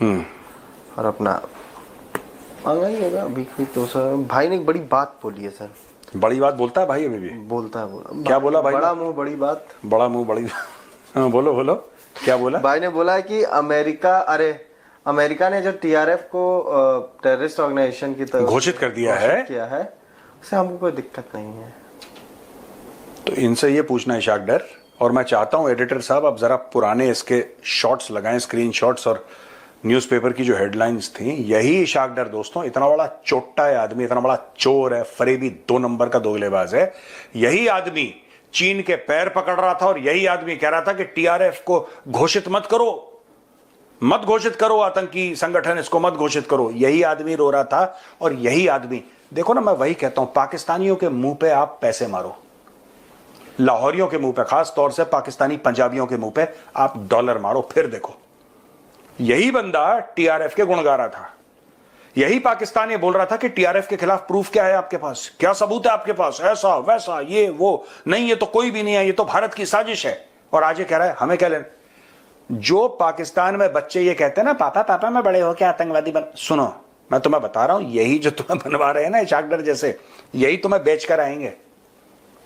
और अपना मांगा ही होगा अभी कोई। तो सर भाई ने एक बड़ी बात बोली है सर। बड़ी बात बोलता है भाई अभी भी? बोलता है क्या बोला भाई? बड़ा मुंह बड़ी बात। बड़ा मुंह बड़ी हाँ, बोलो बोलो, क्या बोला भाई ने बोला है कि अमेरिका ने जो टीआरएफ को टेररिस्ट ऑर्गेनाइजेशन की तरफ घोषित कर दिया है, उससे हमको कोई दिक्कत नहीं है। तो इनसे ये पूछना है इशाक डर, और मैं चाहता हूं एडिटर साहब आप जरा पुराने इसके शॉट्स लगाएं, स्क्रीन शॉट्स और न्यूज़पेपर की जो हेडलाइंस थी। यही इशाक डर दोस्तों, इतना बड़ा चोट्टा है आदमी, इतना बड़ा चोर है, फरेबी 2 नंबर का दोगलेबाज है। यही आदमी चीन के पैर पकड़ रहा था और यही आदमी कह रहा था कि टीआरएफ को घोषित मत करो, मत घोषित करो, आतंकी संगठन, इसको मत घोषित करो। यही आदमी रो रहा था और यही आदमी, देखो ना, मैं वही कहता हूं, पाकिस्तानियों के मुंह पे आप पैसे मारो, लाहौरियों के मुंह पे, खास तौर से पाकिस्तानी पंजाबियों के मुंह पे आप डॉलर मारो, फिर देखो। यही बंदा टीआरएफ के गुण गा रहा था, यही पाकिस्तान ये बोल रहा था कि टीआरएफ के खिलाफ प्रूफ क्या है आपके पास, क्या सबूत है आपके पास, ऐसा वैसा ये वो, नहीं ये तो कोई भी नहीं है, ये तो भारत की साजिश है। और आज ये कह रहा है हमें क्या लेना। जो पाकिस्तान में बच्चे ये कहते हैं ना, पापा पापा मैं बड़े हो क्या आतंकवादी बन, सुनो मैं तुम्हें बता रहा हूं, यही जो तुम्हें बनवा रहे हैं ना इशाक डर जैसे, यही तुम्हें बेच कर आएंगे।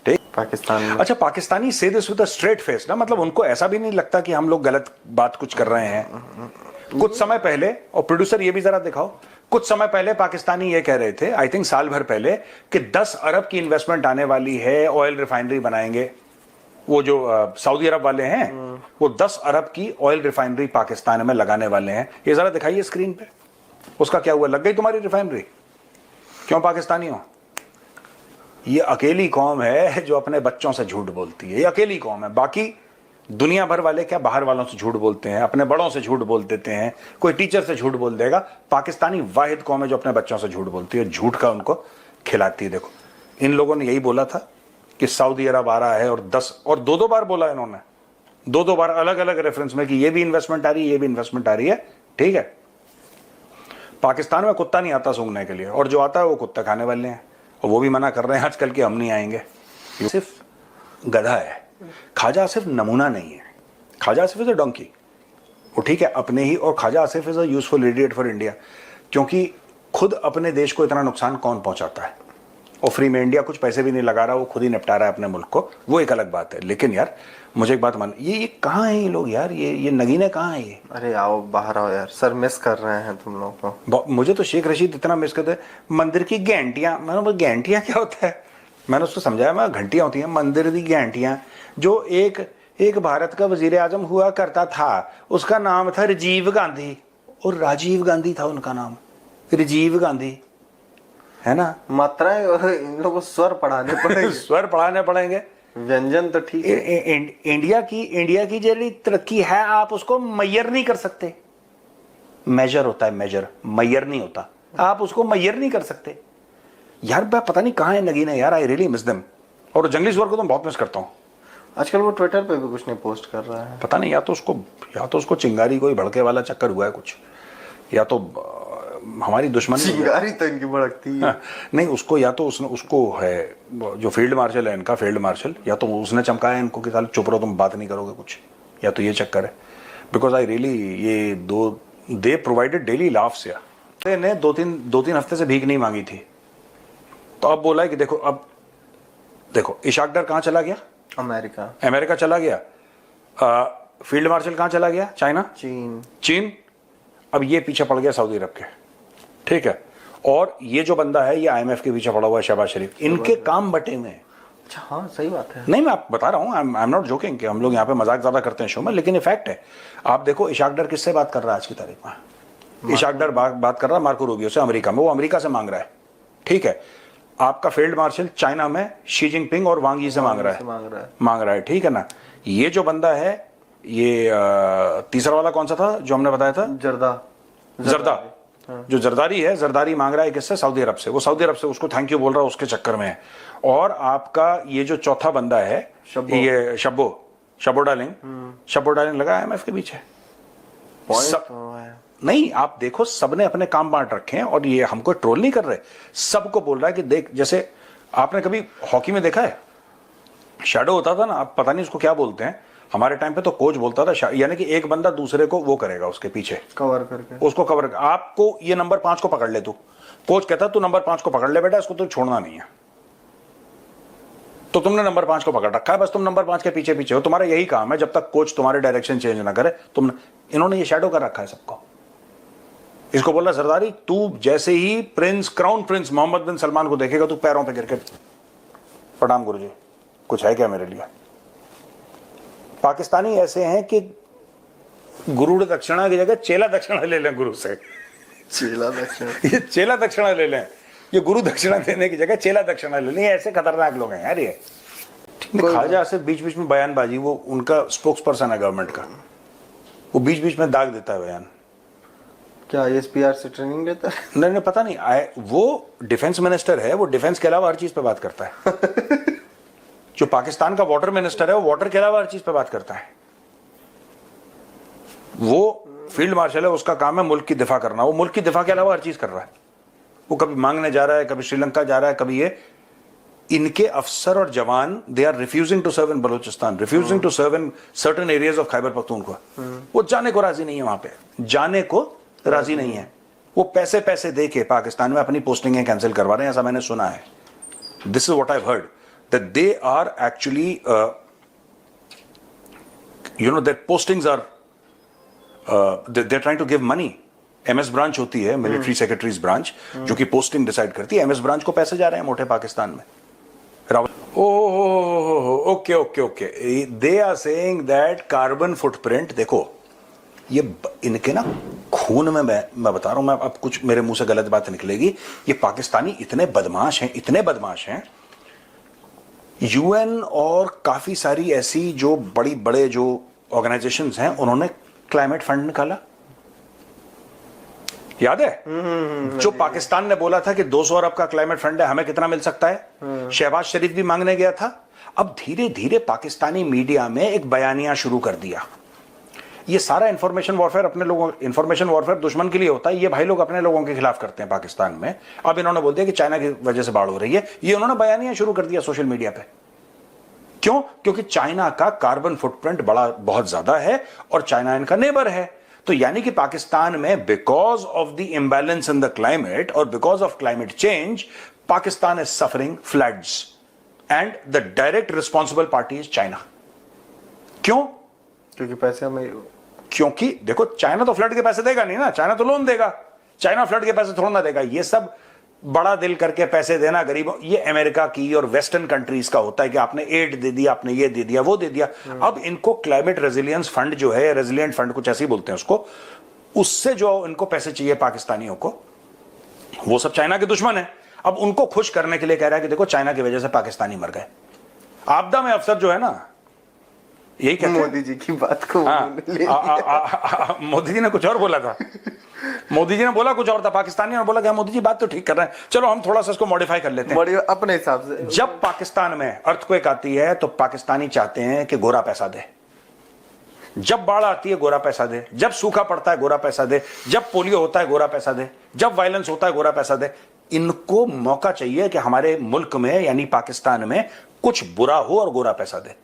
ठीक, पाकिस्तान में। अच्छा, पाकिस्तानी से this with a straight face ना, मतलब उनको ऐसा भी नहीं लगता कि हम लोग गलत बात कुछ कर रहे हैं। कुछ समय पहले, और प्रोड्यूसर ये भी जरा दिखाओ, कुछ समय पहले पाकिस्तानी ये कह रहे थे, आई थिंक साल भर पहले, कि 10 अरब की इन्वेस्टमेंट आने वाली है, ऑयल रिफाइनरी बनाएंगे। वो जो सऊदी अरब वाले हैं, वो 10 अरब की ऑयल रिफाइनरी पाकिस्तान में लगाने वाले हैं। ये जरा दिखाइए स्क्रीन पे। उसका क्या हुआ, लग गई तुम्हारी रिफाइनरी? क्यों पाकिस्तानी हो? ये अकेली कौम है जो अपने बच्चों से झूठ बोलती है, ये अकेली कौम है। बाकी दुनिया भर वाले क्या बाहर वालों से झूठ बोलते हैं, अपने बड़ों से झूठ बोल देते हैं, कोई टीचर से झूठ बोल देगा। पाकिस्तानी वाहिद कौम है जो अपने बच्चों से झूठ बोलती है, झूठ का उनको खिलाती है। देखो इन लोगों ने यही बोला था कि सऊदी अरब आ रहा है, और 10 और 2 बार बोला इन्होंने, 2 बार अलग अलग रेफरेंस में कि ये भी इन्वेस्टमेंट आ रही है, ये भी इन्वेस्टमेंट आ रही है। ठीक है, पाकिस्तान में कुत्ता नहीं आता सूंघने के लिए, और जो आता है वो कुत्ता खाने वाले हैं, और वो भी मना कर रहे हैं आजकल कि हम नहीं आएंगे। सिर्फ गधा है ख्वाजा, सिर्फ नमूना नहीं है। Khawaja Asif is a donkey, वो ठीक है अपने ही, और Khawaja Asif is a useful idiot for India, क्योंकि खुद अपने देश को इतना नुकसान कौन पहुंचाता है, और फ्री में इंडिया कुछ पैसे भी नहीं लगा रहा, वो खुद ही निपटा रहा है अपने मुल्क को, वो एक अलग बात है। लेकिन यार मुझे एक बात मान, ये कहाँ है ये लोग यार, ये नगीने कहाँ है ये? अरे आओ बाहर आओ यार, सर मिस कर रहे हैं तुम लोग को। मुझे तो शेख रशीद इतना मिस करते हैं। मंदिर की घंटियां, मैंने बोला घंटियां क्या होता है, मैंने उसको समझाया, मैं घंटियां होती हैं मंदिर की घंटियां। जो एक भारत का वजीर आजम हुआ करता था, उसका नाम था राजीव गांधी, और राजीव गांधी था उनका नाम, राजीव गांधी, है ना। मात्राएं इन लोगों को स्वर पढ़ाने पड़ेंगे स्वर पढ़ाने पड़ेंगे, व्यंजन तो ठीक है। इंडिया की जो तरक्की है आप उसको मैयर नहीं कर सकते, मेजर होता है मेजर, मैयर नहीं होता, आप उसको मैयर नहीं कर सकते यार। मैं पता नहीं कहाँ है नगीना यार, आई रियली मिस देम। और जंगली स्वर को तो बहुत मिस करता हूँ। आजकल वो ट्विटर पे भी कुछ नहीं पोस्ट कर रहा है, पता नहीं, या तो उसको चिंगारी कोई भड़के वाला चक्कर हुआ है कुछ, या तो हमारी दुश्मनी। चिंगारी तो इनकी भड़कती है। हाँ, नहीं उसको, या तो उसको है जो फील्ड मार्शल है इनका, फील्ड मार्शल, या तो उसने चमकाया इनको कि साल चुप रहो तुम बात नहीं करोगे कुछ, या तो ये चक्कर है। बिकॉज आई रियली, ये दे प्रोवाइडेड डेली लाफ्स। या ने 2-3 हफ्ते से भीख नहीं मांगी थी, तो अब बोला है कि देखो इशाक डर कहाँ चला गया, अमेरिका चला गया। फील्ड मार्शल कहाँ चला गया, चाइना, चीन। अब ये पीछे पड़ गया सऊदी अरब के, ठीक है। और ये जो बंदा है ये आईएमएफ के पीछे पड़ा हुआ है, शहबाज शरीफ, इनके काम बटे हुए हैं। अच्छा हाँ सही बात है। नहीं मैं आप बता रहा हूँ, आई एम नॉट जोकिंग कि हम लोग यहाँ पे मजाक ज्यादा करते हैं शो में, लेकिन ये फैक्ट है। आप देखो इशाक डर किससे बात कर रहा है आज की तारीख में, इशाक डर बात कर रहा है मार्को रूबियो से, अमेरिका में, वो अमेरिका से मांग रहा है, ठीक है। आपका फील्ड मार्शल चाइना में शी जिनपिंग और वांग यी से मांग रहा है, ठीक है ना। ये जो बंदा है, ये तीसरा वाला कौन सा था जो हमने बताया था, जरदा, जो जरदारी है, जरदारी मांग रहा है किससे, सऊदी अरब से। वो सऊदी अरब से उसको थैंक यू बोल रहा है, उसके चक्कर में है। और आपका ये जो चौथा बंदा है, ये शब्बो डार्लिंग लगा आईएमएफ के पीछे। नहीं आप देखो, सबने अपने काम बांट रखे हैं, और ये हमको ट्रोल नहीं कर रहे, सबको बोल रहा है कि देख, जैसे आपने कभी हॉकी में देखा है, शैडो होता था ना, आप पता नहीं उसको क्या बोलते हैं, हमारे टाइम पे तो कोच बोलता था यानी कि एक बंदा दूसरे को वो करेगा उसके पीछे, कवर करके उसको कवर, आपको ये नंबर 5 को पकड़ ले तू, कोच कहता तू नंबर 5 को पकड़ ले बेटा, इसको तो छोड़ना नहीं है। तो तुमने नंबर 5 को पकड़ रखा है, बस तुम नंबर 5 के पीछे पीछे हो, तुम्हारा यही काम है जब तक कोच तुम्हारे डायरेक्शन चेंज ना करे। इन्होंने ये शैडो कर रखा है सबको। इसको बोल रहा सरदारी तू जैसे ही क्राउन प्रिंस मोहम्मद बिन सलमान को देखेगा तू पैरों पे गिर के प्रणाम गुरुजी, कुछ है क्या मेरे लिए। पाकिस्तानी ऐसे हैं कि गुरु दक्षिणा की जगह चेला दक्षिणा ले लें गुरु से। चेला दक्षिणा, ये चेला दक्षिणा ले लें, ये गुरु दक्षिणा देने की जगह चेला दक्षिणा ले लें। ऐसे खतरनाक लोग हैं यार ये। खाजा से बीच बीच में बयानबाजी, वो उनका स्पोक्स पर्सन है गवर्नमेंट का, वो बीच बीच में दाग देता है बयान। क्या एसपीआर से ट्रेनिंग लेता है? नहीं पता नहीं, वो डिफेंस मिनिस्टर है, वो डिफेंस के अलावा हर चीज पे बात करता है। जो पाकिस्तान का वाटर मिनिस्टर है वो वाटर के अलावा हर चीज पे बात करता है। वो फील्ड मार्शल है, उसका काम है मुल्क की दिफा करना, वो मुल्क की दिफा के अलावा हर चीज कर रहा है। वो कभी मांगने जा रहा है, कभी श्रीलंका जा रहा है, कभी ये। इनके अफसर और जवान they are refusing to serve in Balochistan, refusing to serve in certain areas of Khyber Pakhtunkhwa. वो जाने को राजी नहीं है, वहां पे जाने को राजी नहीं है। वो पैसे दे के पाकिस्तान में अपनी पोस्टिंगें कैंसिल करवा रहे हैं, ऐसा मैंने सुना है। This is what I heard, that they are actually that postings are they are trying to give money. MS branch होती है, मिलिट्री सेक्रेटरीज ब्रांच, जो कि पोस्टिंग डिसाइड करती है। एमएस ब्रांच को पैसे जा रहे हैं मोटे पाकिस्तान में। Okay, they are saying that carbon footprint, देखो ये इनके ना खून में, मैं बता रहा हूं, मैं अब कुछ मेरे मुंह से गलत बात निकलेगी। ये पाकिस्तानी इतने बदमाश हैं। यूएन और काफी सारी ऐसी जो बड़े जो ऑर्गेनाइजेशंस हैं, उन्होंने क्लाइमेट फंड निकाला, याद है? जो पाकिस्तान ने बोला था कि 200 अरब का क्लाइमेट फंड है, हमें कितना मिल सकता है? शहबाज शरीफ भी मांगने गया था। अब धीरे धीरे पाकिस्तानी मीडिया में एक बयानिया शुरू कर दिया। ये सारा इंफॉर्मेशन वॉरफेयर अपने लोगों, इंफॉर्मेशन वॉरफेयर दुश्मन के लिए होता है, ये भाई लोग अपने लोगों के खिलाफ करते हैं पाकिस्तान में। अब इन्होंने बोल दिया कि चाइना की वजह से बाढ़ हो रही है, ये उन्होंने बयानिया शुरू कर दिया सोशल मीडिया पे। क्यों? क्योंकि चाइना का कार्बन फुटप्रिंट बहुत ज्यादा है और चाइना इनका नेबर है। तो यानी कि पाकिस्तान में because of the imbalance in the climate और because of climate change, Pakistan is suffering floods and the direct responsible party is China. क्यों? क्योंकि पैसे हमें, क्योंकि देखो चाइना तो फ्लड के पैसे देगा नहीं ना, चाइना तो लोन देगा, चाइना फ्लड के पैसे थोड़ा ना देगा। ये सब बड़ा दिल करके पैसे देना गरीबों, ये अमेरिका की और वेस्टर्न कंट्रीज का होता है कि आपने एड दे दिया, आपने ये दे दिया, वो दे दिया। अब इनको क्लाइमेट रेजिलियंस फंड जो है, रेजिलियंट फंड कुछ ऐसे ही बोलते हैं उसको, उससे जो इनको पैसे चाहिए पाकिस्तानियों को, वो सब चाइना के दुश्मन है। अब उनको खुश करने के लिए कह रहा है कि देखो चाइना की वजह से पाकिस्तानी मर गए। आपदा में अफसर जो है ना, यही कहते हैं। मोदी जी की बात को मोदी जी ने कुछ और बोला था। मोदी जी ने बोला कुछ और था, पाकिस्तानी ने बोला कि मोदी जी बात तो ठीक कर रहे हैं, चलो हम थोड़ा सा इसको मॉडिफाई कर लेते हैं अपने हिसाब से। जब पाकिस्तान में अर्थक्वेक आती है तो पाकिस्तानी चाहते हैं कि गोरा पैसा दे, जब बाढ़ आती है गोरा पैसा दे, जब सूखा पड़ता है गोरा पैसा दे, जब पोलियो होता है गोरा पैसा दे, जब वायलेंस होता है गोरा पैसा दे। इनको मौका चाहिए कि हमारे मुल्क में यानी पाकिस्तान में कुछ बुरा हो और गोरा पैसा दे।